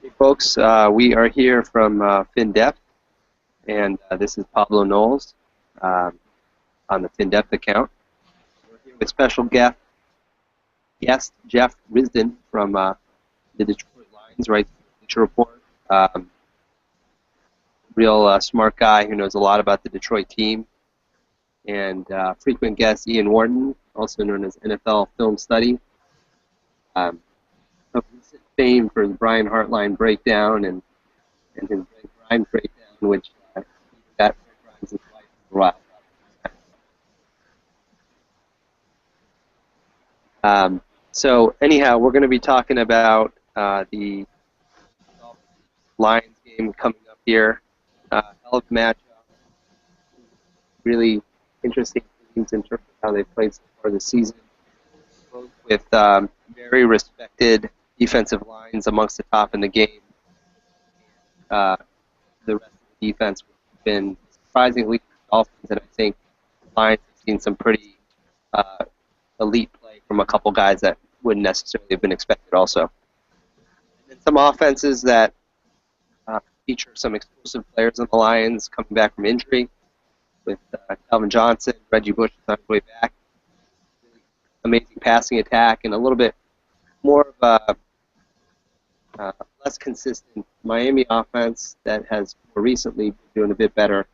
Hey folks, we are here from FinDepth, and this is Pablo Knowles um, on the FinDepth account. We're here with special guest Jeff Risden from the Detroit Lions, right? Bleacher Report. Real smart guy who knows a lot about the Detroit team, and frequent guest Ian Wharton, also known as NFL Film Study. Um, of recent fame for the Brian Hartline breakdown and his Greg Grimes breakdown, which got Greg Grimes' wife for a while. So anyhow, we're going to be talking about the Lions game coming up here. Hell of a matchup. Really interesting teams in terms of how they've played so far this season. Both with very respected defensive lines amongst the top in the game. The rest of the defense has been surprisingly Dolphins, and I think the Lions have seen some pretty elite play from a couple guys that wouldn't necessarily have been expected also. And then some offenses that feature some explosive players on the Lions coming back from injury with Calvin Johnson, Reggie Bush is on his way back. Really amazing passing attack and a little bit more of a less consistent Miami offense that has more recently been doing a bit better.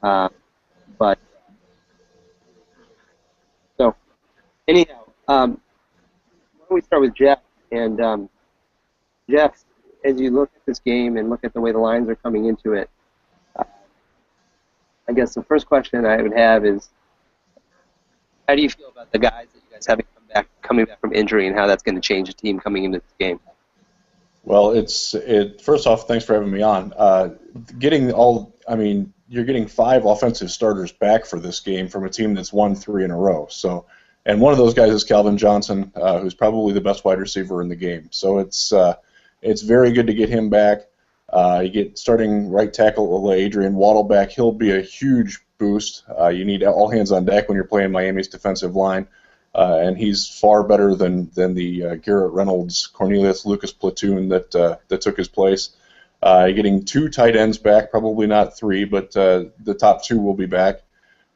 But so anyhow, why don't we start with Jeff? And Jeff, as you look at this game and look at the way the Lions are coming into it, I guess the first question I would have is, how do you feel about the guys that you guys have coming back from injury, and how that's going to change the team coming into this game? Well, first off, thanks for having me on. You're getting 5 offensive starters back for this game from a team that's won 3 in a row. So, and one of those guys is Calvin Johnson, who's probably the best wide receiver in the game. So it's very good to get him back. You get starting right tackle Adrian Waddle back. He'll be a huge boost. You need all hands on deck when you're playing Miami's defensive line. And he's far better than the Garrett Reynolds, Cornelius Lucas platoon that took his place. You're getting 2 tight ends back, probably not 3, but the top 2 will be back.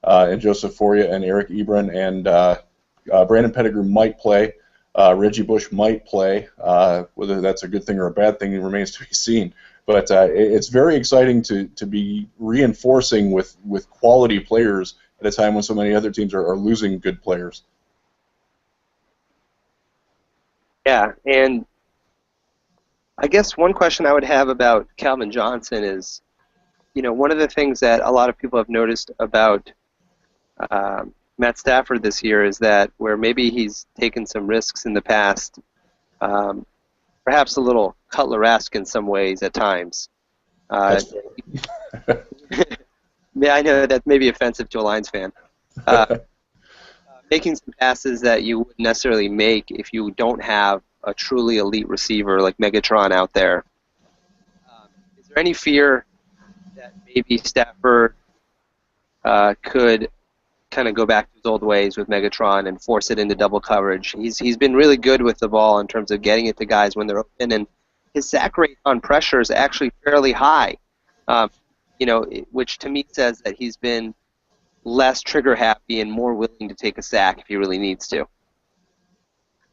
And Joseph Foria and Eric Ebron, and Brandon Pettigrew might play. Reggie Bush might play. Whether that's a good thing or a bad thing remains to be seen. But it's very exciting to be reinforcing with quality players at a time when so many other teams are losing good players. Yeah, and I guess one question I would have about Calvin Johnson is, one of the things that a lot of people have noticed about Matt Stafford this year is that where maybe he's taken some risks in the past, perhaps a little Cutler-esque in some ways at times. Yeah, I know that may be offensive to a Lions fan. Making some passes that you wouldn't necessarily make if you don't have a truly elite receiver like Megatron out there. Is there any fear that maybe Stafford could kind of go back to his old ways with Megatron and force it into double coverage? He's been really good with the ball in terms of getting it to guys when they're open, and his sack rate on pressure is actually fairly high, which to me says that he's been less trigger happy and more willing to take a sack if he really needs to.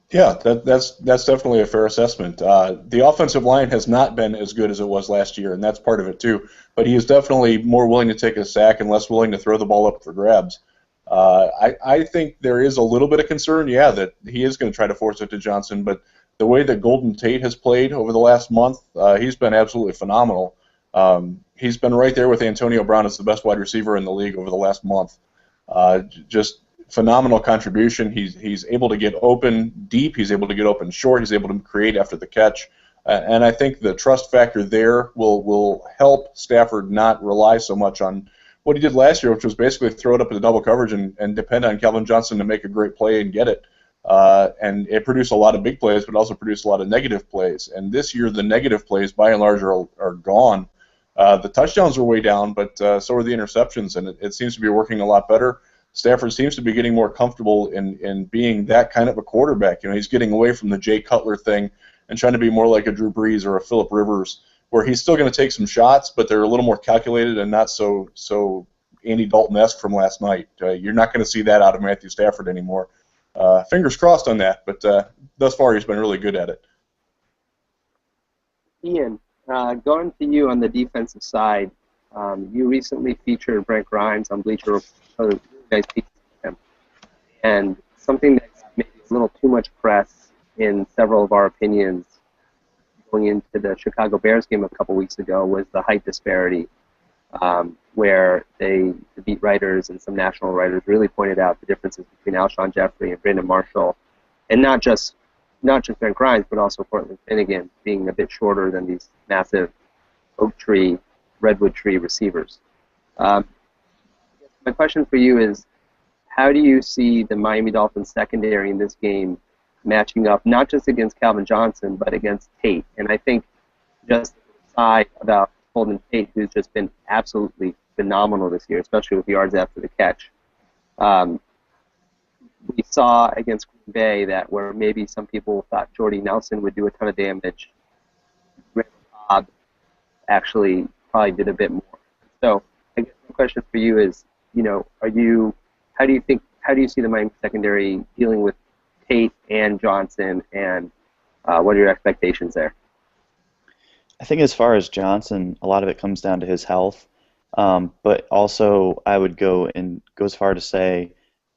Yeah, that's definitely a fair assessment. The offensive line has not been as good as it was last year, and that's part of it too. But he is definitely more willing to take a sack and less willing to throw the ball up for grabs. I think there is a little bit of concern, that he is going to try to force it to Johnson, but the way that Golden Tate has played over the last month, he's been absolutely phenomenal. He's been right there with Antonio Brown as the best wide receiver in the league over the last month. Just phenomenal contribution. He's able to get open deep. He's able to get open short. He's able to create after the catch. And I think the trust factor there will help Stafford not rely so much on what he did last year, which was basically throw it up in the double coverage and depend on Calvin Johnson to make a great play and get it. And it produced a lot of big plays, but also produced a lot of negative plays. And this year, the negative plays, by and large, are gone. The touchdowns are way down, but so are the interceptions, and it seems to be working a lot better. Stafford seems to be getting more comfortable in being that kind of a quarterback. He's getting away from the Jay Cutler thing and trying to be more like a Drew Brees or a Phillip Rivers, where he's still going to take some shots, but they're a little more calculated and not so Andy Dalton-esque from last night. You're not going to see that out of Matthew Stafford anymore. Fingers crossed on that, but thus far he's been really good at it. Ian, going to you on the defensive side, you recently featured Brent Grimes on Bleacher Report, a really nice piece of him, and something that's maybe a little too much press in several of our opinions going into the Chicago Bears game a couple weeks ago was the height disparity, where the beat writers and some national writers really pointed out the differences between Alshon Jeffrey and Brandon Marshall, and not just Brent Grimes, but also Cortland Finnegan being a bit shorter than these massive oak tree, redwood tree receivers. My question for you is, how do you see the Miami Dolphins secondary in this game matching up, not just against Calvin Johnson, but against Tate? And I think just the side about Golden Tate, who's just been absolutely phenomenal this year, especially with yards after the catch. We saw against Green Bay that where maybe some people thought Jordy Nelson would do a ton of damage, Randall Cobb actually probably did a bit more. So I guess the question for you is, how do you see the Miami secondary dealing with Tate and Johnson, and what are your expectations there? I think as far as Johnson, a lot of it comes down to his health. But also I would go as far to say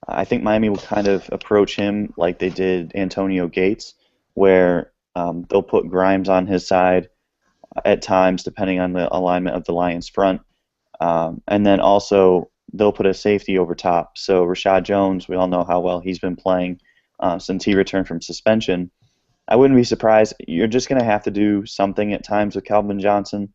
I think Miami will kind of approach him like they did Antonio Gates, where they'll put Grimes on his side at times, depending on the alignment of the Lions' front. And then also they'll put a safety over top. So Rashad Jones, we all know how well he's been playing since he returned from suspension. I wouldn't be surprised. You're just going to have to do something at times with Calvin Johnson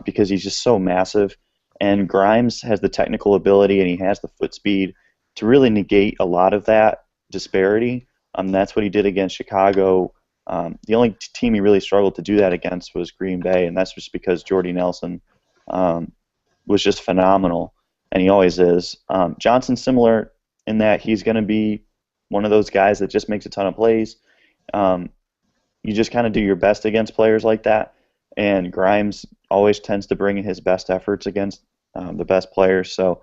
because he's just so massive. And Grimes has the technical ability and he has the foot speed to really negate a lot of that disparity. That's what he did against Chicago. The only team he really struggled to do that against was Green Bay, and that's just because Jordy Nelson was just phenomenal, and he always is. Johnson's similar in that he's going to be one of those guys that just makes a ton of plays. You just kind of do your best against players like that, and Grimes always tends to bring in his best efforts against the best players. So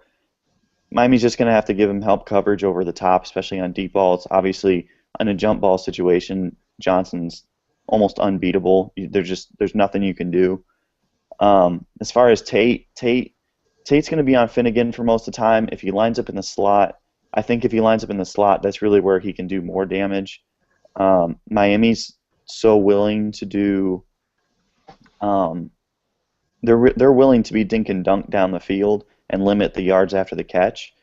Miami's just going to have to give him help coverage over the top, especially on deep balls. Obviously, in a jump ball situation, Johnson's almost unbeatable. There's nothing you can do. As far as Tate's going to be on Finnegan for most of the time. If he lines up in the slot, I think if he lines up in the slot, that's really where he can do more damage. Miami's so willing to do. They're willing to be dink and dunk down the field and limit the yards after the catch.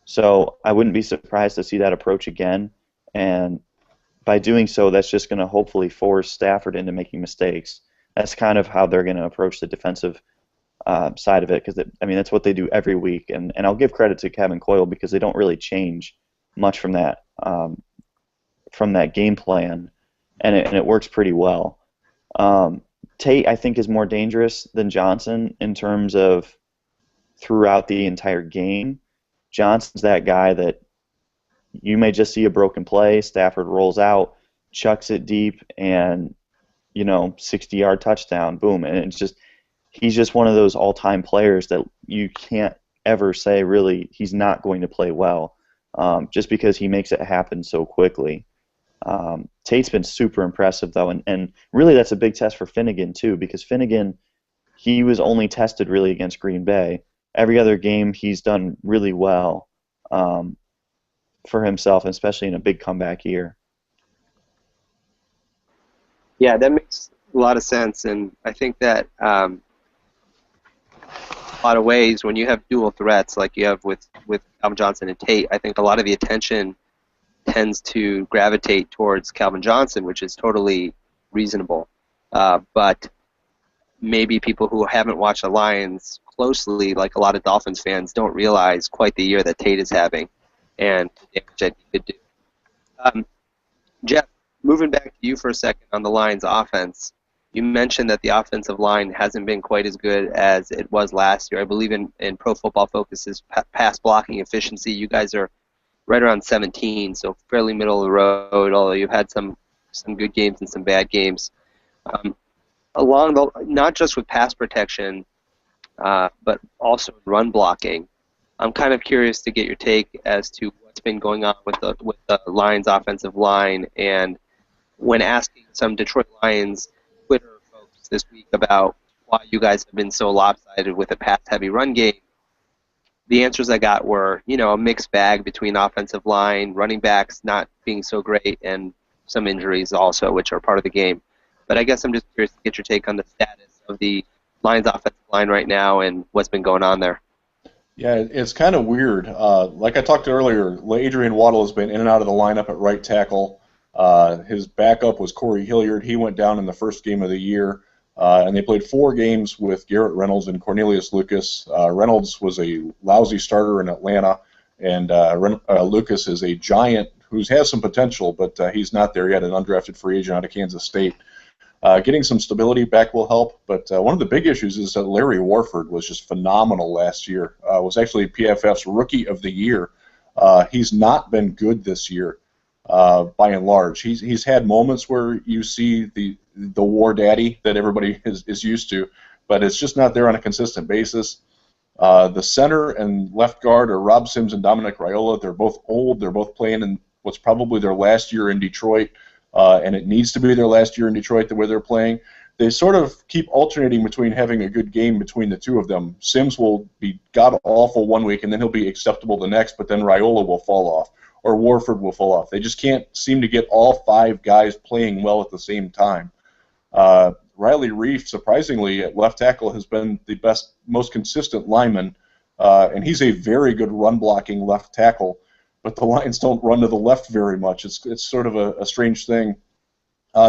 So I wouldn't be surprised to see that approach again. And by doing so, that's just going to hopefully force Stafford into making mistakes. That's kind of how they're going to approach the defensive side of it, because that's what they do every week. And I'll give credit to Kevin Coyle because they don't really change much from that game plan, and it works pretty well. Tate, I think, is more dangerous than Johnson in terms of throughout the entire game. Johnson's that guy that you may just see a broken play, Stafford rolls out, chucks it deep, and 60-yard touchdown, boom. And he's just one of those all-time players that you can't ever say really he's not going to play well, just because he makes it happen so quickly. Tate's been super impressive though, and really that's a big test for Finnegan too, because Finnegan, he was only tested really against Green Bay. Every other game he's done really well for himself, especially in a big comeback year. Yeah, that makes a lot of sense, and I think that a lot of ways when you have dual threats like you have with Calvin Johnson and Tate, I think a lot of the attention tends to gravitate towards Calvin Johnson, which is totally reasonable. But maybe people who haven't watched the Lions closely, like a lot of Dolphins fans, don't realize quite the year that Tate is having and the damage that he could do. Jeff, moving back to you for a second on the Lions offense, you mentioned that the offensive line hasn't been quite as good as it was last year. I believe in Pro Football Focus's pass blocking efficiency, you guys are right around 17, so fairly middle of the road, although you've had some good games and some bad games. Um, not just with pass protection, but also run blocking. I'm kind of curious to get your take as to what's been going on with the Lions offensive line, and when asking some Detroit Lions Twitter folks this week about why you guys have been so lopsided with a pass-heavy run game, the answers I got were, a mixed bag between offensive line, running backs not being so great, and some injuries also, which are part of the game. But I guess I'm just curious to get your take on the status of the Lions offensive line right now and what's been going on there. Yeah, it's kind of weird. Like I talked earlier, Adrian Waddle has been in and out of the lineup at right tackle. His backup was Corey Hilliard. He went down in the first game of the year, and they played 4 games with Garrett Reynolds and Cornelius Lucas. Reynolds was a lousy starter in Atlanta, and Lucas is a giant who has some potential, but he's not there yet, an undrafted free agent out of Kansas State. Getting some stability back will help, but one of the big issues is that Larry Warford was just phenomenal last year. Was actually PFF's Rookie of the Year. He's not been good this year, by and large. He's had moments where you see the war daddy that everybody is used to, but it's just not there on a consistent basis. The center and left guard are Rob Sims and Dominic Raiola. They're both old. They're both playing in what's probably their last year in Detroit. And it needs to be their last year in Detroit the way they're playing. They sort of keep alternating between having a good game between the two of them. Sims will be god-awful one week, and then he'll be acceptable the next, but then Raiola will fall off, or Warford will fall off. They just can't seem to get all 5 guys playing well at the same time. Riley Reif, surprisingly, at left tackle has been the best, most consistent lineman, and he's a very good run-blocking left tackle. But the Lions don't run to the left very much. It's sort of a strange thing.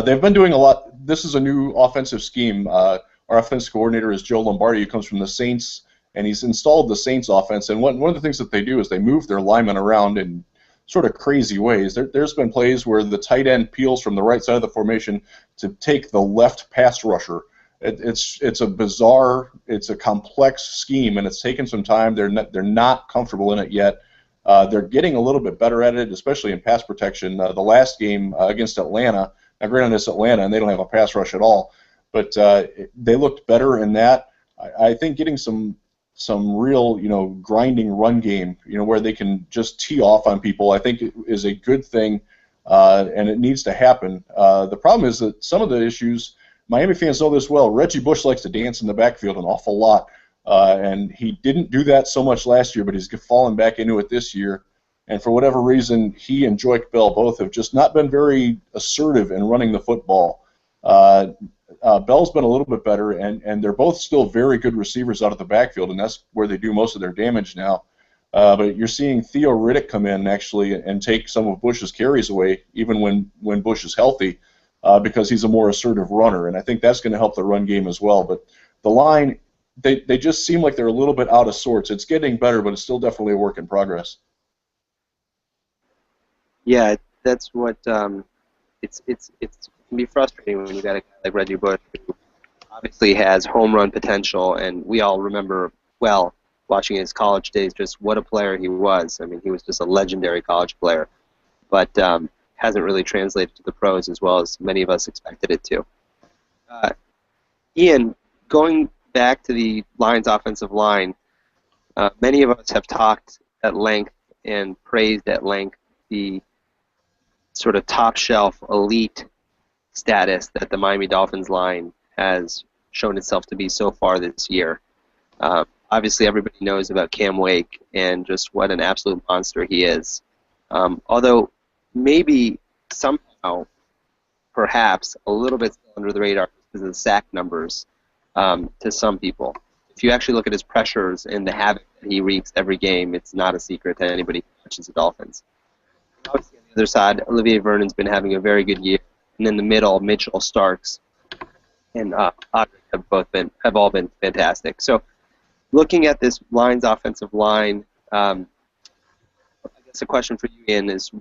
They've been doing a lot. This is a new offensive scheme. Our offensive coordinator is Joe Lombardi, who comes from the Saints, and he's installed the Saints offense. And one of the things that they do is they move their linemen around in sort of crazy ways. There's been plays where the tight end peels from the right side of the formation to take the left pass rusher. It's a bizarre, it's a complex scheme, and it's taken some time. They're not comfortable in it yet. They're getting a little bit better at it, especially in pass protection. The last game against Atlanta, now granted it's Atlanta and they don't have a pass rush at all, but they looked better in that. I think getting some real, grinding run game, where they can just tee off on people, I think is a good thing, and it needs to happen. The problem is that some of the issues, Miami fans know this well, Reggie Bush likes to dance in the backfield an awful lot. And he didn't do that so much last year, but he's fallen back into it this year. And for whatever reason, he and Joique Bell both have just not been very assertive in running the football. Bell's been a little bit better, and they're both still very good receivers out of the backfield, and that's where they do most of their damage now. But you're seeing Theo Riddick come in actually and take some of Bush's carries away, even when Bush is healthy, because he's a more assertive runner, and I think that's going to help the run game as well. But the line, they just seem like they're a little bit out of sorts. It's getting better, but it's still definitely a work in progress. Yeah, that's what it can be frustrating when you got a guy like Reggie Bush who obviously has home run potential, and we all remember well watching his college days just what a player he was. I mean, he was just a legendary college player, but hasn't really translated to the pros as well as many of us expected it to. Ian, going back to the Lions' offensive line, many of us have talked at length and praised at length the sort of top-shelf elite status that the Miami Dolphins line has shown itself to be so far this year. Obviously, everybody knows about Cam Wake and just what an absolute monster he is. Although maybe somehow, perhaps, a little bit still under the radar because of the sack numbers to some people. If you actually look at his pressures and the havoc that he wreaks every game, it's not a secret to anybody who watches the Dolphins. Obviously, on the other side, Olivier Vernon's been having a very good year. And in the middle, Mitchell Starks and Audric have all been fantastic. So, looking at this Lions offensive line, I guess a question for you, Ian, is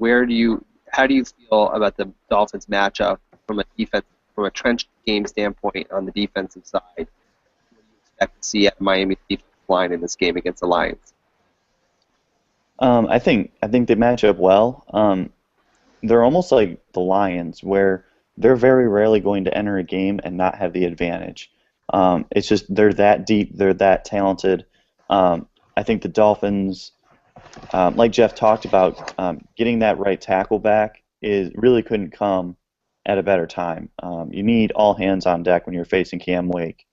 how do you feel about the Dolphins matchup from a trench game standpoint on the defensive side? What do you expect to see at Miami's defensive line in this game against the Lions? I think they match up well. They're almost like the Lions, where they're very rarely going to enter a game and not have the advantage. It's just they're that deep, they're that talented. I think the Dolphins, like Jeff talked about, getting that right tackle back is really couldn't come at a better time. You need all hands on deck when you're facing Cam Wake.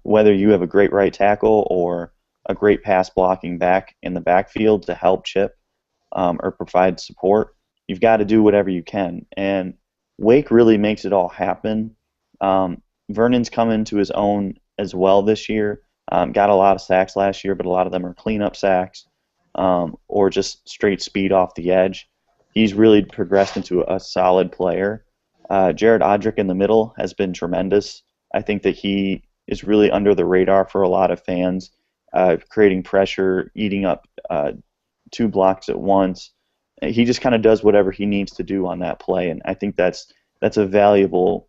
Whether you have a great right tackle or a great pass blocking back in the backfield to help chip or provide support, you've got to do whatever you can. And Wake really makes it all happen. Vernon's come into his own as well this year. Got a lot of sacks last year, but a lot of them are cleanup sacks or just straight speed off the edge. He's really progressed into a solid player. Jared Odrick in the middle has been tremendous. I think that he is really under the radar for a lot of fans, creating pressure, eating up 2 blocks at once. He just kind of does whatever he needs to do on that play, and I think that's a valuable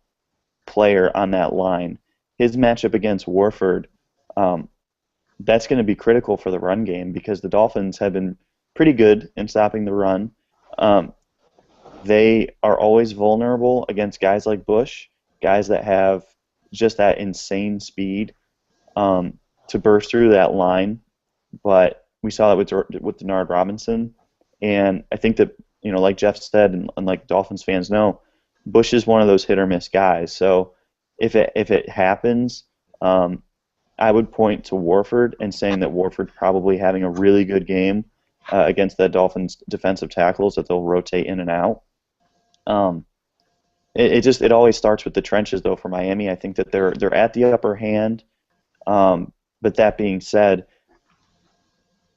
player on that line. His matchup against Warford, that's going to be critical for the run game because the Dolphins have been pretty good in stopping the run. They are always vulnerable against guys like Bush, guys that have just that insane speed to burst through that line. But we saw that with Denard Robinson, and I think that, like Jeff said, and like Dolphins fans know, Bush is one of those hit or miss guys. So if it happens, I would point to Warford and saying that Warford probably having a really good game against the Dolphins defensive tackles that they'll rotate in and out. It always starts with the trenches though for Miami. I think that they're at the upper hand. But that being said,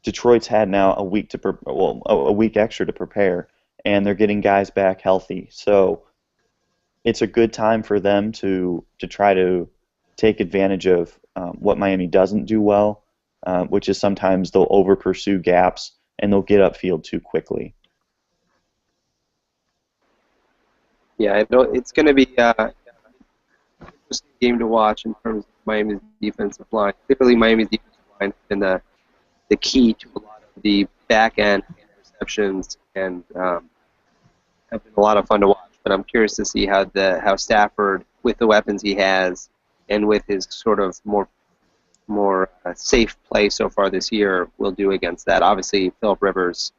Detroit's had now a week a week extra to prepare, and they're getting guys back healthy. So it's a good time for them to try to take advantage of what Miami doesn't do well, which is sometimes they'll over pursue gaps and they'll get upfield too quickly. Yeah, it's going to be an interesting game to watch in terms of Miami's defensive line. Typically, Miami's defensive line has been the key to a lot of the back-end interceptions and have been a lot of fun to watch. But I'm curious to see how Stafford, with the weapons he has and with his sort of more safe play so far this year, will do against that. Obviously, Philip Rivers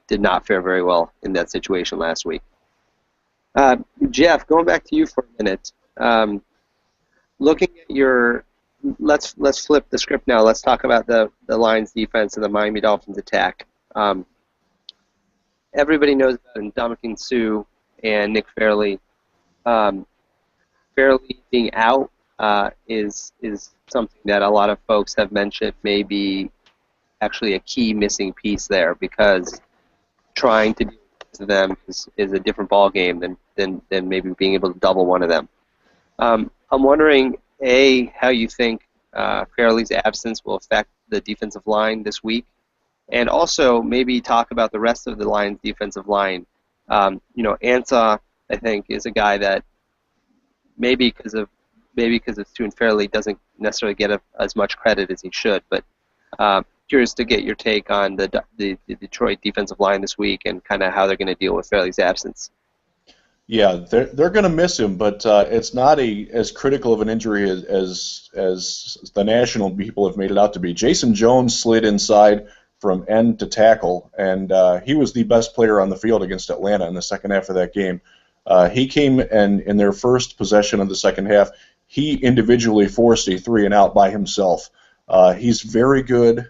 did not fare very well in that situation last week. Jeff, going back to you for a minute. Looking at let's flip the script now. Let's talk about the Lions defense and the Miami Dolphins attack. Everybody knows about Ndamukong Suh and Nick Fairley. Fairley being out is something that a lot of folks have mentioned may be actually a key missing piece there, because trying to do to them is a different ball game than maybe being able to double one of them. I'm wondering, how you think Fairley's absence will affect the defensive line this week, and also maybe talk about the rest of the Lions' defensive line. Ansah, I think, is a guy that maybe because of Suh Fairley doesn't necessarily get as much credit as he should, but curious to get your take on the Detroit defensive line this week and kind of how they're going to deal with Fairley's absence. Yeah, they're going to miss him, but it's not as critical of an injury as the national people have made it out to be. Jason Jones slid inside from end to tackle, and he was the best player on the field against Atlanta in the second half of that game. He came and in their first possession of the second half, he individually forced a 3-and-out by himself. He's very good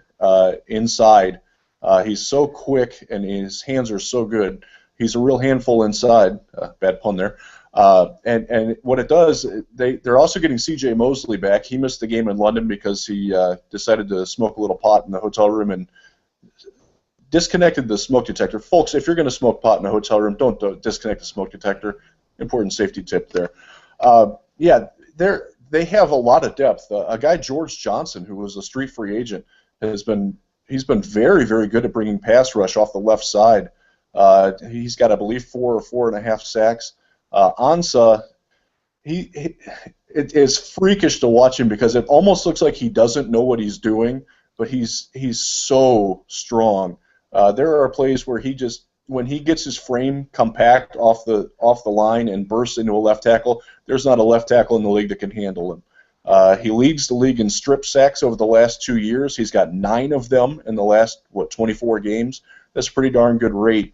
inside. He's so quick, and his hands are so good. He's a real handful inside. Bad pun there. And what it does, they're also getting C.J. Mosley back. He missed the game in London because he decided to smoke a little pot in the hotel room and disconnected the smoke detector. Folks, if you're going to smoke pot in a hotel room, don't disconnect the smoke detector. Important safety tip there. They have a lot of depth. A guy, George Johnson, who was a street free agent, he's been very, very good at bringing pass rush off the left side. He's got, I believe, 4 or 4.5 sacks. Ansah, it is freakish to watch him because it almost looks like he doesn't know what he's doing, but he's so strong. There are plays where he just when he gets his frame compact off the line and bursts into a left tackle, there's not a left tackle in the league that can handle him. He leads the league in strip sacks over the last 2 years. He's got 9 of them in the last 24 games. That's a pretty darn good rate.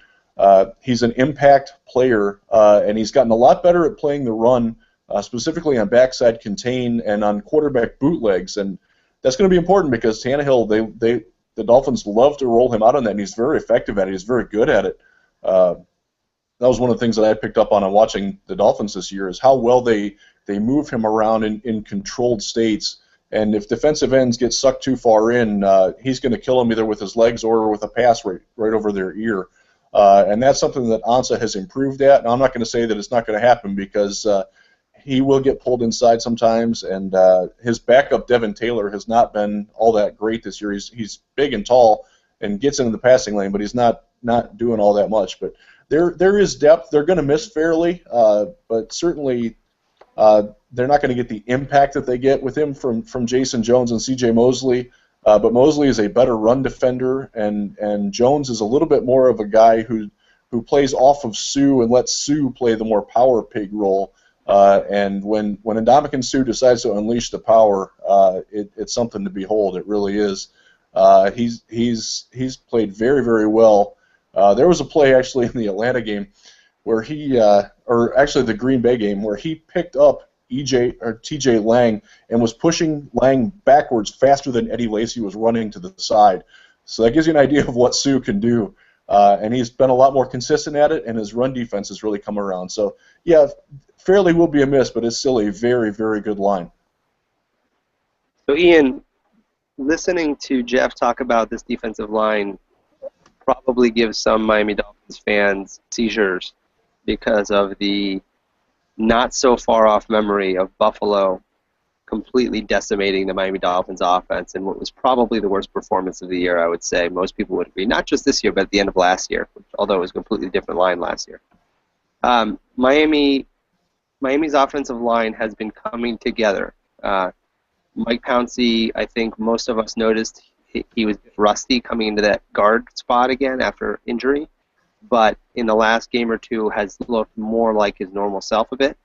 He's an impact player, and he's gotten a lot better at playing the run, specifically on backside contain and on quarterback bootlegs, and that's going to be important because Tannehill, the Dolphins love to roll him out on that, and he's very effective at it. He's very good at it. That was one of the things that I picked up on watching the Dolphins this year is how well they move him around in controlled states. And if defensive ends get sucked too far in, he's going to kill them either with his legs or with a pass right over their ear. And that's something that Ansah has improved at. Now, I'm not going to say that it's not going to happen because he will get pulled inside sometimes, and his backup, Devin Taylor, has not been all that great this year. He's big and tall and gets into the passing lane, but he's not doing all that much. But there is depth. They're going to miss Fairley, but certainly they're not going to get the impact that they get with him from Jason Jones and C.J. Mosley. But Mosley is a better run defender, and Jones is a little bit more of a guy who plays off of Sue and lets Sue play the more power pig role. And when Ndamukong Suh decides to unleash the power, it's something to behold. It really is. He's played very, very well. There was a play actually in the Atlanta game where or actually the Green Bay game, where he picked up TJ Lang and was pushing Lang backwards faster than Eddie Lacy was running to the side. So that gives you an idea of what Sue can do. And he's been a lot more consistent at it, and his run defense has really come around. So, yeah, Fairley will be a miss, but it's still a very, very good line. So, Ian, listening to Jeff talk about this defensive line probably gives some Miami Dolphins fans seizures because of the not so far off memory of Buffalo completely decimating the Miami Dolphins offense in what was probably the worst performance of the year, I would say. Most people would agree. Not just this year, but at the end of last year, although it was a completely different line last year. Miami's offensive line has been coming together. Mike Pouncey, I think most of us noticed he was rusty coming into that guard spot again after injury, but in the last game or two has looked more like his normal self a bit.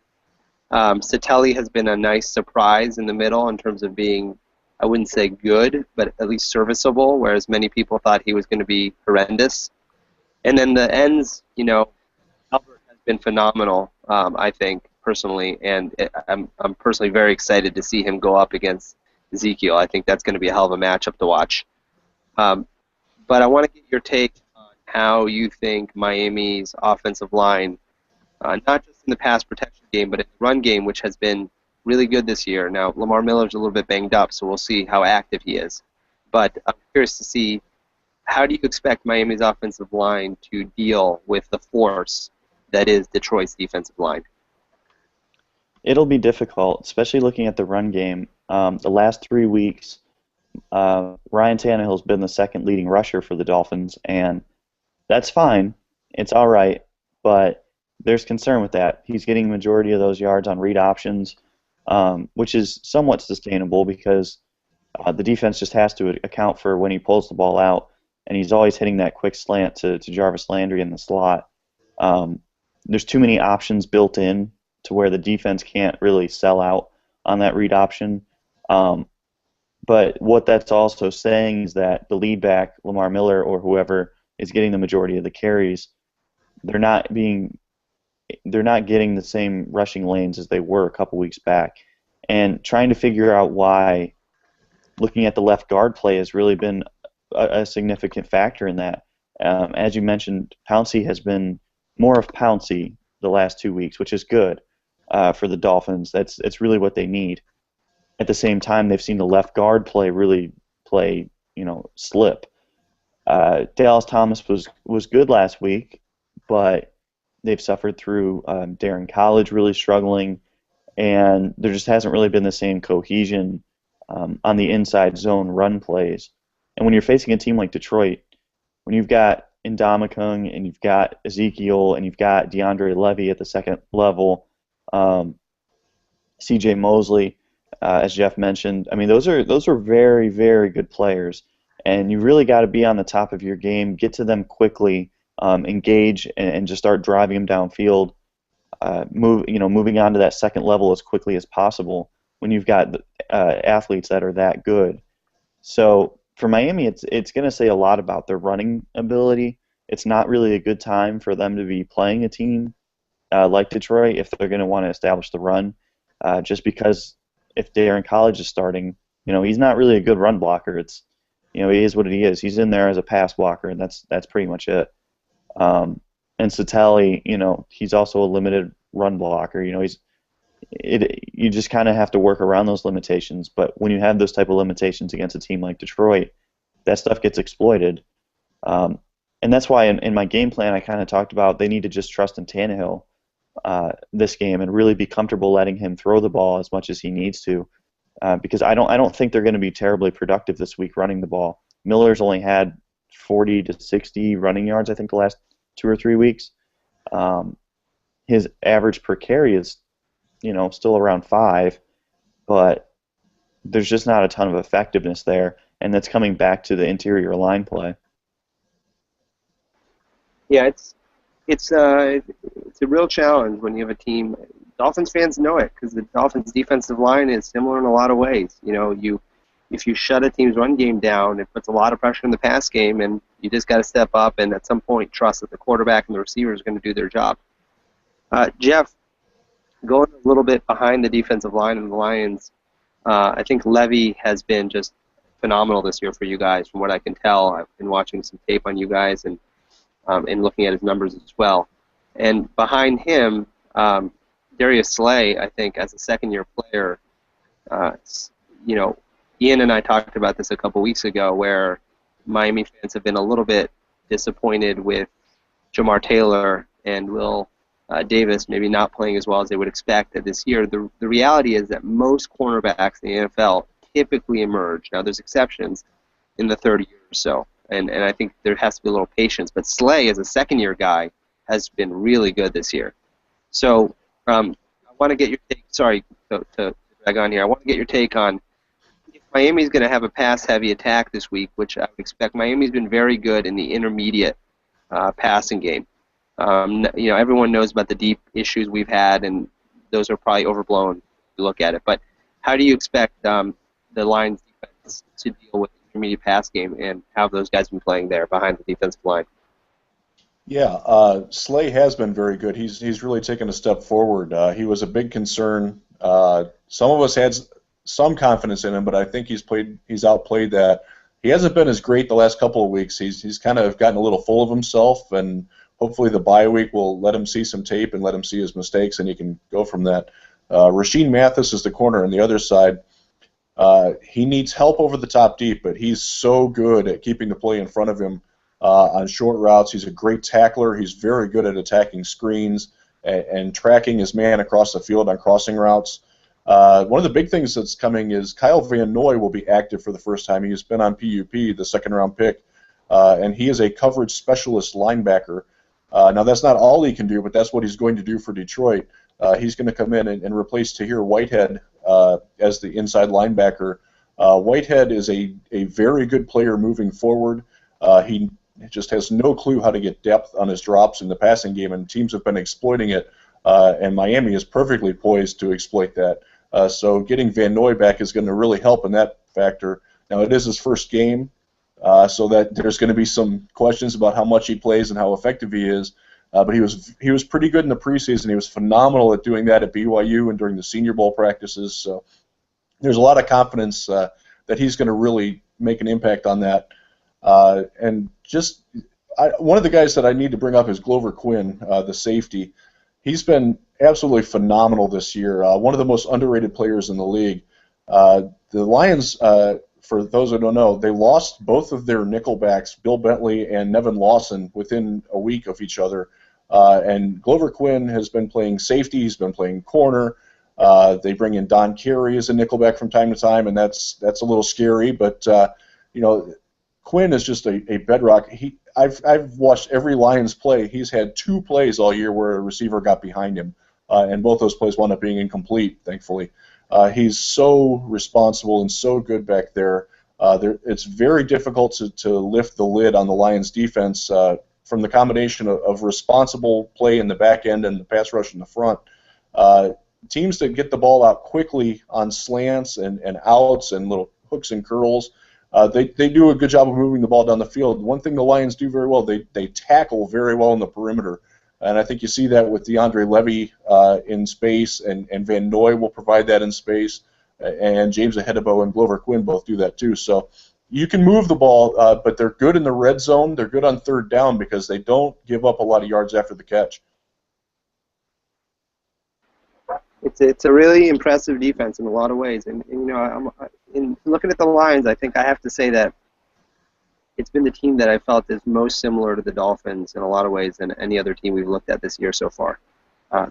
Satelli has been a nice surprise in the middle in terms of being, I wouldn't say good, but at least serviceable, whereas many people thought he was going to be horrendous. And then the ends, Albert has been phenomenal, I think, personally, and I'm personally very excited to see him go up against Ezekiel. I think that's going to be a hell of a matchup to watch. But I want to get your take on how you think Miami's offensive line, not just in the pass protection game, but in the run game, which has been really good this year. Now, Lamar Miller's a little bit banged up, so we'll see how active he is. But I'm curious to see, how do you expect Miami's offensive line to deal with the force that is Detroit's defensive line? It'll be difficult, especially looking at the run game. The last 3 weeks, Ryan Tannehill's been the second leading rusher for the Dolphins, and that's fine. It's all right, but there's concern with that. He's getting the majority of those yards on read options, which is somewhat sustainable because the defense just has to account for when he pulls the ball out, and he's always hitting that quick slant to Jarvis Landry in the slot. There's too many options built in to where the defense can't really sell out on that read option. But what that's also saying is that the lead back, Lamar Miller or whoever, is getting the majority of the carries. They're not getting the same rushing lanes as they were a couple weeks back. And trying to figure out why, looking at the left guard play has really been a significant factor in that. As you mentioned, Pouncey has been more of Pouncey the last 2 weeks, which is good for the Dolphins. It's really what they need. At the same time, they've seen the left guard play slip. Dallas Thomas was good last week, but they've suffered through Darren College really struggling, and there just hasn't really been the same cohesion on the inside zone run plays. And when you're facing a team like Detroit, when you've got Ndamukong and you've got Ezekiel and you've got DeAndre Levy at the second level, C.J. Mosley, as Jeff mentioned, I mean those are very, very good players, and you really got to be on the top of your game, get to them quickly, engage and just start driving them downfield, moving on to that second level as quickly as possible when you've got athletes that are that good. So for Miami, it's going to say a lot about their running ability. It's not really a good time for them to be playing a team like Detroit if they're going to want to establish the run, just because if Darren College is starting, he's not really a good run blocker. He is what he is. He's in there as a pass blocker, and that's pretty much it. And Sattelli, he's also a limited run blocker. You just kind of have to work around those limitations. But when you have those type of limitations against a team like Detroit, that stuff gets exploited. And that's why in my game plan I kind of talked about they need to just trust in Tannehill this game and really be comfortable letting him throw the ball as much as he needs to, because I don't think they're going to be terribly productive this week running the ball. Miller's only had 40 to 60 running yards, I think, the last 2 or 3 weeks. His average per carry is, still around 5, but there's just not a ton of effectiveness there, and that's coming back to the interior line play. Yeah, it's a real challenge when you have a team. Dolphins fans know it because the Dolphins' defensive line is similar in a lot of ways. If you shut a team's run game down, it puts a lot of pressure in the pass game, and you just got to step up and at some point trust that the quarterback and the receiver is going to do their job. Jeff, going a little bit behind the defensive line of the Lions, I think Levy has been just phenomenal this year for you guys. From what I can tell, I've been watching some tape on you guys and looking at his numbers as well. And behind him, Darius Slay, I think, as a second-year player, Ian and I talked about this a couple weeks ago, where Miami fans have been a little bit disappointed with Jamar Taylor and Will Davis maybe not playing as well as they would expect this year. The reality is that most cornerbacks in the NFL typically emerge. Now, there's exceptions in the third year or so, and I think there has to be a little patience. But Slay, as a second-year guy, has been really good this year. So I want to get your take. Sorry to drag on here. I want to get your take on if Miami's going to have a pass-heavy attack this week, which I would expect. Miami's been very good in the intermediate passing game. Everyone knows about the deep issues we've had, and those are probably overblown if you look at it. But how do you expect the Lions defense to deal with the intermediate pass game, and how have those guys been playing there behind the defensive line? Yeah, Slay has been very good. He's really taken a step forward. He was a big concern. Some of us had some confidence in him, but I think he's outplayed that. He hasn't been as great the last couple of weeks. He's kind of gotten a little full of himself, and hopefully the bye week will let him see some tape and let him see his mistakes, and he can go from that. Rasheed Mathis is the corner on the other side. He needs help over the top deep, but he's so good at keeping the play in front of him on short routes. He's a great tackler. He's very good at attacking screens and tracking his man across the field on crossing routes. One of the big things that's coming is Kyle Van Noy will be active for the first time. He's been on PUP, the second-round pick, and he is a coverage specialist linebacker. Now, that's not all he can do, but that's what he's going to do for Detroit. He's going to come in and replace Tahir Whitehead as the inside linebacker. Whitehead is a very good player moving forward. He just has no clue how to get depth on his drops in the passing game, and teams have been exploiting it, and Miami is perfectly poised to exploit that. So getting Van Noy back is going to really help in that factor. Now, it is his first game, so that there's going to be some questions about how much he plays and how effective he is. But he was pretty good in the preseason. He was phenomenal at doing that at BYU and during the Senior Bowl practices. So there's a lot of confidence that he's going to really make an impact on that. And just one of the guys that I need to bring up is Glover Quinn, the safety. He's been absolutely phenomenal this year. One of the most underrated players in the league. The Lions, for those who don't know, they lost both of their nickelbacks, Bill Bentley and Nevin Lawson, within a week of each other. And Glover Quinn has been playing safety. He's been playing corner. They bring in Don Carey as a nickelback from time to time, and that's a little scary. But Quinn is just a bedrock. I've watched every Lions play. He's had 2 plays all year where a receiver got behind him, and both those plays wound up being incomplete, thankfully. He's so responsible and so good back there. It's very difficult to lift the lid on the Lions' defense from the combination of responsible play in the back end and the pass rush in the front. Teams that get the ball out quickly on slants and outs and little hooks and curls, they do a good job of moving the ball down the field. One thing the Lions do very well, they tackle very well in the perimeter. And I think you see that with DeAndre Levy in space, and Van Noy will provide that in space, and James Ahedebo and Glover Quinn both do that too. So you can move the ball, but they're good in the red zone. They're good on third down because they don't give up a lot of yards after the catch. It's a really impressive defense in a lot of ways, and you know, in looking at the Lions, I think I have to say that it's been the team that I felt is most similar to the Dolphins in a lot of ways than any other team we've looked at this year so far.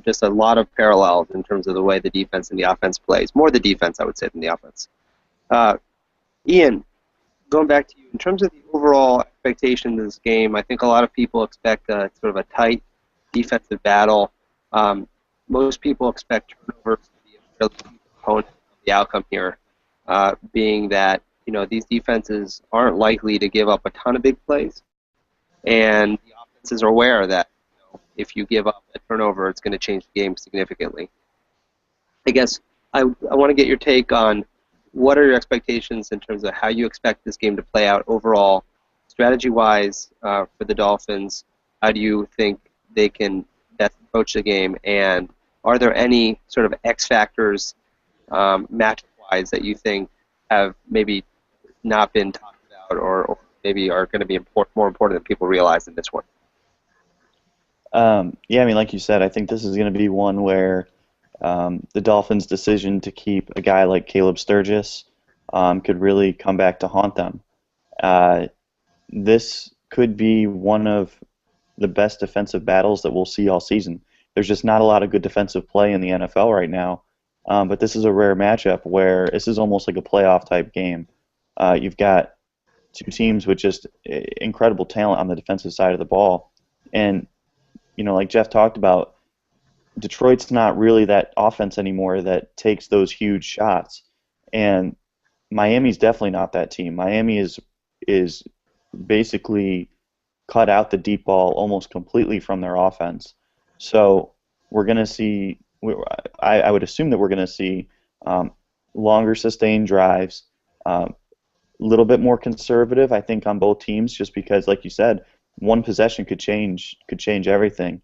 Just a lot of parallels in terms of the way the defense and the offense plays. More the defense, I would say, than the offense. Ian, going back to you, in terms of the overall expectation of this game, I think a lot of people expect sort of a tight defensive battle. Most people expect turnovers to be a really key component of the outcome here, being that these defenses aren't likely to give up a ton of big plays, and the offenses are aware that if you give up a turnover, it's going to change the game significantly. I guess I want to get your take on what are your expectations in terms of how you expect this game to play out overall, strategy-wise for the Dolphins. How do you think they can best approach the game, and are there any sort of X factors matchup-wise that you think have maybe not been talked about or maybe are going to be more important than people realize in this one? Yeah, I mean, like you said, I think this is going to be one where the Dolphins' decision to keep a guy like Caleb Sturgis could really come back to haunt them. This could be one of the best defensive battles that we'll see all season. There's just not a lot of good defensive play in the NFL right now, but this is a rare matchup where this is almost like a playoff type game. You've got two teams with just incredible talent on the defensive side of the ball, and like Jeff talked about, Detroit's not really that offense anymore that takes those huge shots, and Miami's definitely not that team. Miami is basically cut out the deep ball almost completely from their offense. So we're going to see, I would assume that we're going to see longer sustained drives, a little bit more conservative, I think, on both teams, just because, like you said, one possession could change everything.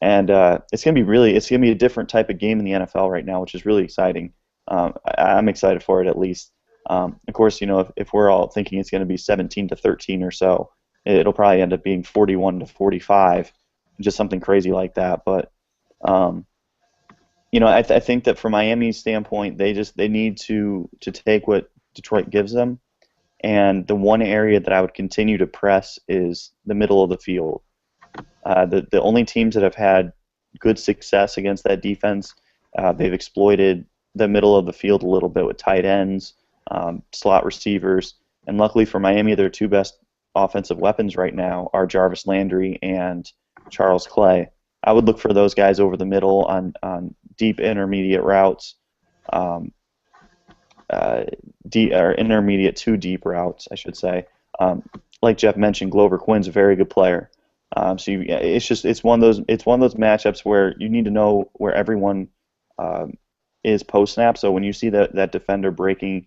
And it's going to be a different type of game in the NFL right now, which is really exciting. I'm excited for it, at least. Of course, if we're all thinking it's going to be 17-13 or so, it'll probably end up being 41-45, just something crazy like that. But I think that from Miami's standpoint, they need to take what Detroit gives them, and the one area that I would continue to press is the middle of the field. The only teams that have had good success against that defense, they've exploited the middle of the field a little bit with tight ends, slot receivers, and luckily for Miami, their two best offensive weapons right now are Jarvis Landry and Charles Clay. I would look for those guys over the middle on deep intermediate routes, intermediate to deep routes, I should say. Like Jeff mentioned, Glover Quinn's a very good player. It's one of those matchups where you need to know where everyone is post snap. So when you see that defender breaking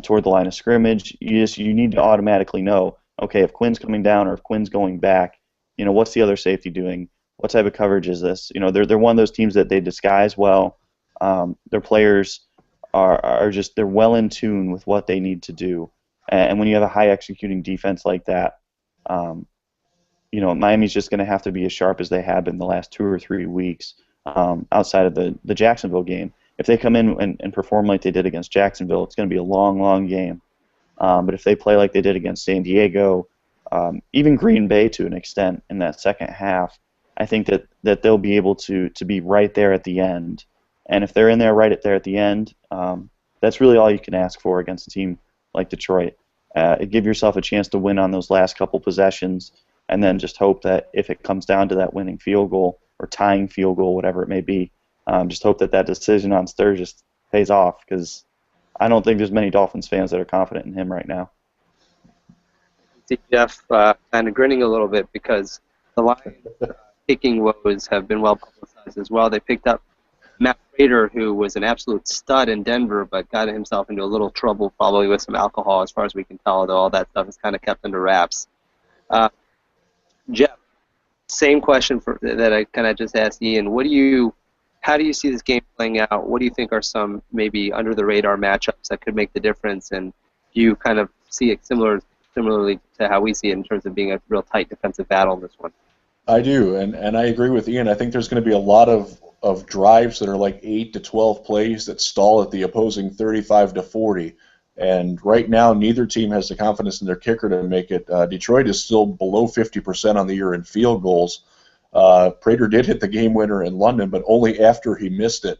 toward the line of scrimmage, you need to automatically know, okay, if Quinn's coming down or if Quinn's going back, what's the other safety doing? What type of coverage is this? They're one of those teams that they disguise well. Their players they're well in tune with what they need to do. And when you have a high executing defense like that, Miami's just going to have to be as sharp as they have been the last 2 or 3 weeks outside of the Jacksonville game. If they come in and perform like they did against Jacksonville, it's going to be a long, long game. But if they play like they did against San Diego, even Green Bay to an extent in that second half, I think that they'll be able to be right there at the end. And if they're in there right there at the end, that's really all you can ask for against a team like Detroit. Give yourself a chance to win on those last couple possessions, and then just hope that if it comes down to that winning field goal or tying field goal, whatever it may be, just hope that decision on Sturgis pays off, because I don't think there's many Dolphins fans that are confident in him right now. See Jeff kind of grinning a little bit because the Lions' kicking woes have been well publicized as well. They picked up Matt Prater, who was an absolute stud in Denver, but got himself into a little trouble probably with some alcohol, as far as we can tell, although all that stuff is kind of kept under wraps. Uh, Jeff, same question that I kind of just asked Ian. How do you see this game playing out? What do you think are some maybe under the radar matchups that could make the difference? And do you kind of see it similarly to how we see it in terms of being a real tight defensive battle in this one? I do, and I agree with Ian. I think there's going to be a lot of drives that are like 8 to 12 plays that stall at the opposing 35 to 40. And right now, neither team has the confidence in their kicker to make it. Detroit is still below 50% on the year in field goals. Prater did hit the game winner in London, but only after he missed it.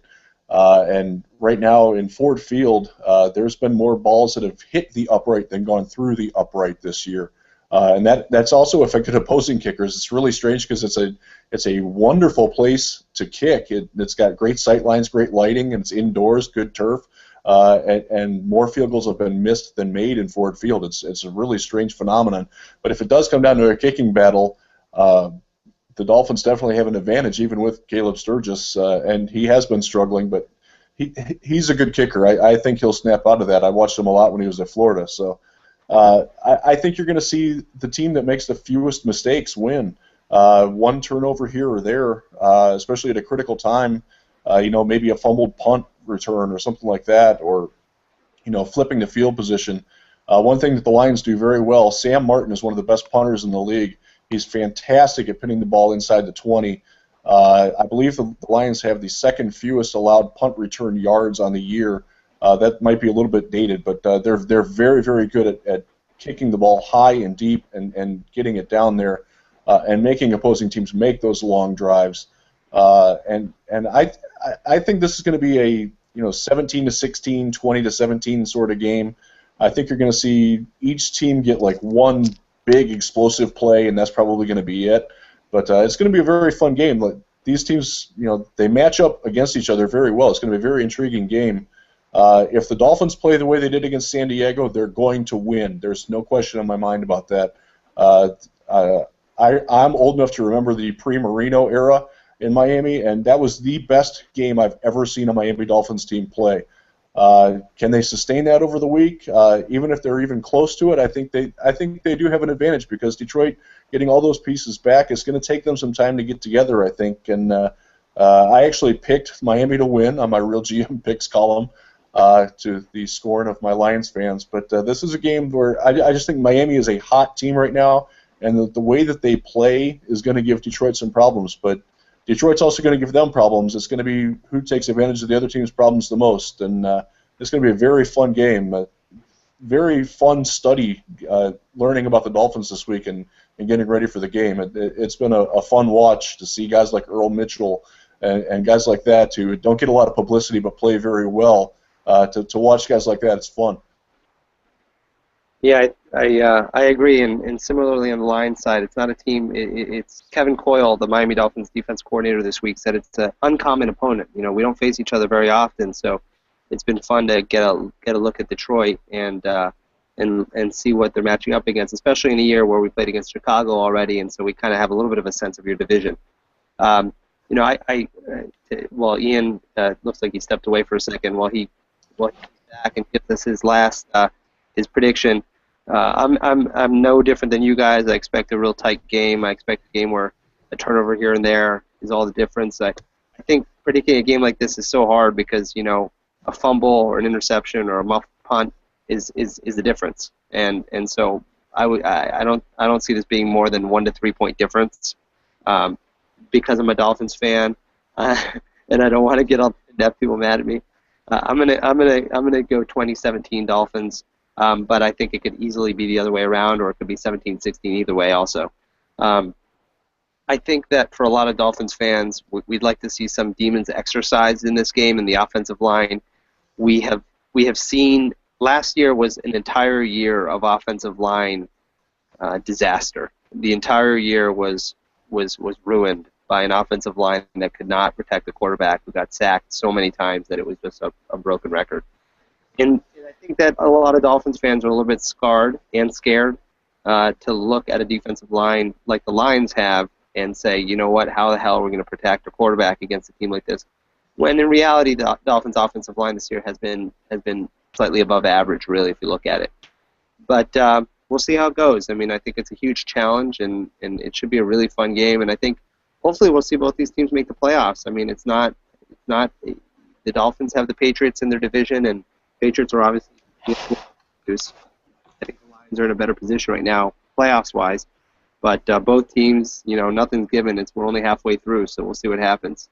And right now in Ford Field, there's been more balls that have hit the upright than gone through the upright this year. And that's also affected opposing kickers. It's really strange because it's a wonderful place to kick. It's got great sight lines, great lighting, and it's indoors, good turf. And more field goals have been missed than made in Ford Field. It's a really strange phenomenon. But if it does come down to a kicking battle, the Dolphins definitely have an advantage, even with Caleb Sturgis, and he has been struggling, but he's a good kicker. I think he'll snap out of that. I watched him a lot when he was at Florida, so I think you're going to see the team that makes the fewest mistakes win. One turnover here or there, especially at a critical time, maybe a fumbled punt return or something like that, or flipping the field position. One thing that the Lions do very well, Sam Martin is one of the best punters in the league. He's fantastic at pinning the ball inside the 20. I believe the Lions have the second fewest allowed punt return yards on the year. That might be a little bit dated, but they're very, very good at kicking the ball high and deep and getting it down there and making opposing teams make those long drives. And I think this is going to be a 17 to 16, 20 to 17 sort of game. I think you're going to see each team get like one big explosive play, and that's probably going to be it. But it's going to be a very fun game. Like, these teams, they match up against each other very well. It's going to be a very intriguing game. If the Dolphins play the way they did against San Diego, they're going to win. There's no question in my mind about that. I'm old enough to remember the pre-Marino era in Miami, and that was the best game I've ever seen a Miami Dolphins team play. Can they sustain that over the week? Even if they're even close to it, I think they do have an advantage because Detroit getting all those pieces back is going to take them some time to get together, I think. And I actually picked Miami to win on my Real GM Picks column to the scorn of my Lions fans. But this is a game where I just think Miami is a hot team right now, and the way that they play is going to give Detroit some problems. But Detroit's also going to give them problems. It's going to be who takes advantage of the other team's problems the most. And it's going to be a very fun game, very fun study learning about the Dolphins this week and getting ready for the game. It's been a fun watch to see guys like Earl Mitchell and guys like that who don't get a lot of publicity but play very well. To watch guys like that, it's fun. Yeah, I agree, and similarly on the Lions side, it's not a team. It's Kevin Coyle, the Miami Dolphins defense coordinator this week, said it's an uncommon opponent. We don't face each other very often, so it's been fun to get a look at Detroit and see what they're matching up against, especially in a year where we played against Chicago already, and so we kind of have a little bit of a sense of your division. Well, Ian looks like he stepped away for a second while he's back and gives us his last his prediction. I'm no different than you guys. I expect a real tight game. I expect a game where a turnover here and there is all the difference. I think predicting a game like this is so hard because a fumble or an interception or a muffed punt is the difference. And so I don't see this being more than 1 to 3 point difference because I'm a Dolphins fan and I don't want to get all the deaf people mad at me. I'm gonna go 2017 Dolphins. But I think it could easily be the other way around, or it could be 17-16 either way also. I think that for a lot of Dolphins fans, we'd like to see some demons exercised in this game in the offensive line. We have seen last year was an entire year of offensive line disaster. The entire year was ruined by an offensive line that could not protect the quarterback, who got sacked so many times that it was just a broken record. And I think that a lot of Dolphins fans are a little bit scarred and scared to look at a defensive line like the Lions have and say, you know what, how the hell are we going to protect a quarterback against a team like this? When in reality, the Dolphins' offensive line this year has been slightly above average, really, if you look at it. But we'll see how it goes. I mean, I think it's a huge challenge, and it should be a really fun game. And I think hopefully we'll see both these teams make the playoffs. I mean, it's not the Dolphins have the Patriots in their division, and Patriots are obviously. I think the Lions are in a better position right now, playoffs-wise. But both teams, nothing's given. We're only halfway through, so we'll see what happens.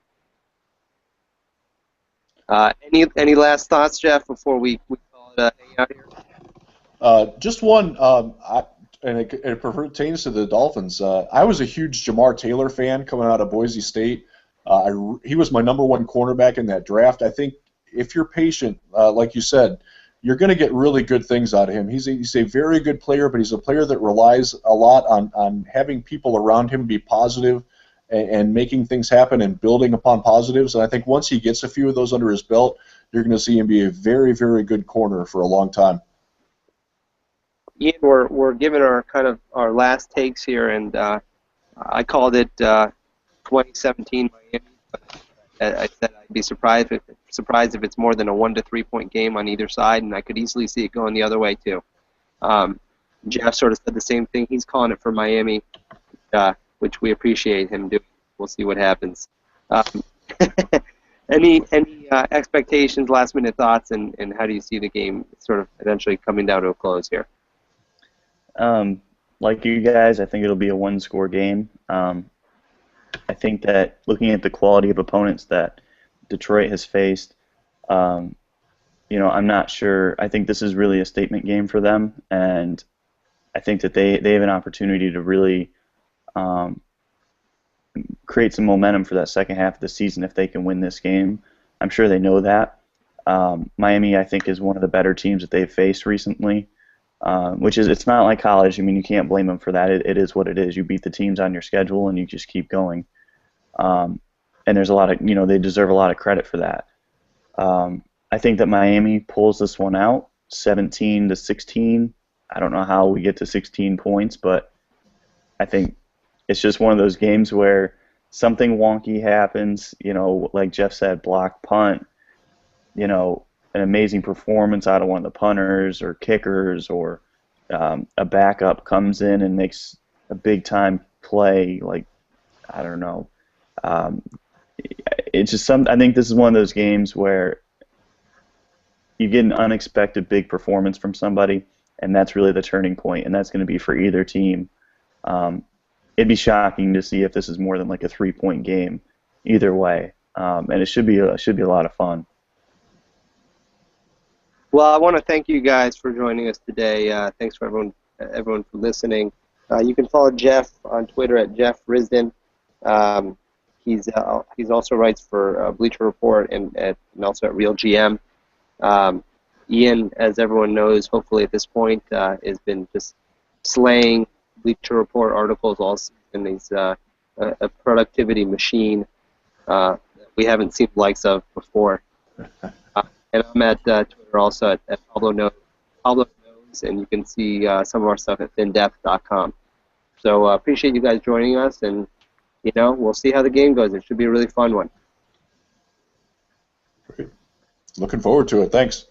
Any last thoughts, Jeff, before we call it hang out here? Just one, and it pertains to the Dolphins. I was a huge Jamar Taylor fan coming out of Boise State. He was my number one cornerback in that draft. I think if you're patient, like you said, you're going to get really good things out of him. He's a very good player, but he's a player that relies a lot on having people around him be positive and making things happen and building upon positives. And I think once he gets a few of those under his belt, you're going to see him be a very, very good corner for a long time. Ian, we're giving our last takes here, and I called it 2017 Miami. But I said I'd be surprised if it's more than a 1 to 3 point game on either side, and I could easily see it going the other way too. Jeff sort of said the same thing. He's calling it for Miami, which we appreciate him doing. We'll see what happens. Any expectations, last minute thoughts, and how do you see the game sort of eventually coming down to a close here? Like you guys, I think it'll be a one-score game. I think that looking at the quality of opponents that Detroit has faced, I'm not sure. I think this is really a statement game for them, and I think that they have an opportunity to really create some momentum for that second half of the season if they can win this game. I'm sure they know that. Miami, I think, is one of the better teams that they've faced recently, it's not like college. I mean, you can't blame them for that. It is what it is. You beat the teams on your schedule, and you just keep going. And there's a lot of, they deserve a lot of credit for that. I think that Miami pulls this one out, 17-16. I don't know how we get to 16 points, but I think it's just one of those games where something wonky happens, like Jeff said, block punt, an amazing performance out of one of the punters or kickers, or a backup comes in and makes a big-time play, like, I don't know. It's just I think this is one of those games where you get an unexpected big performance from somebody, and that's really the turning point, and that's going to be for either team. It'd be shocking to see if this is more than like a 3-point game either way, and it should be a lot of fun. Well, I want to thank you guys for joining us today. Thanks for everyone for listening. You can follow Jeff on Twitter at Jeff Risden. He's also writes for Bleacher Report and also at Real GM. Ian, as everyone knows, hopefully at this point, has been just slaying Bleacher Report articles all season. He's a productivity machine that we haven't seen the likes of before. And I'm at Twitter also at Pablo Knows, and you can see some of our stuff at thinDepth.com. So appreciate you guys joining us, and we'll see how the game goes. It should be a really fun one. Great. Looking forward to it. Thanks.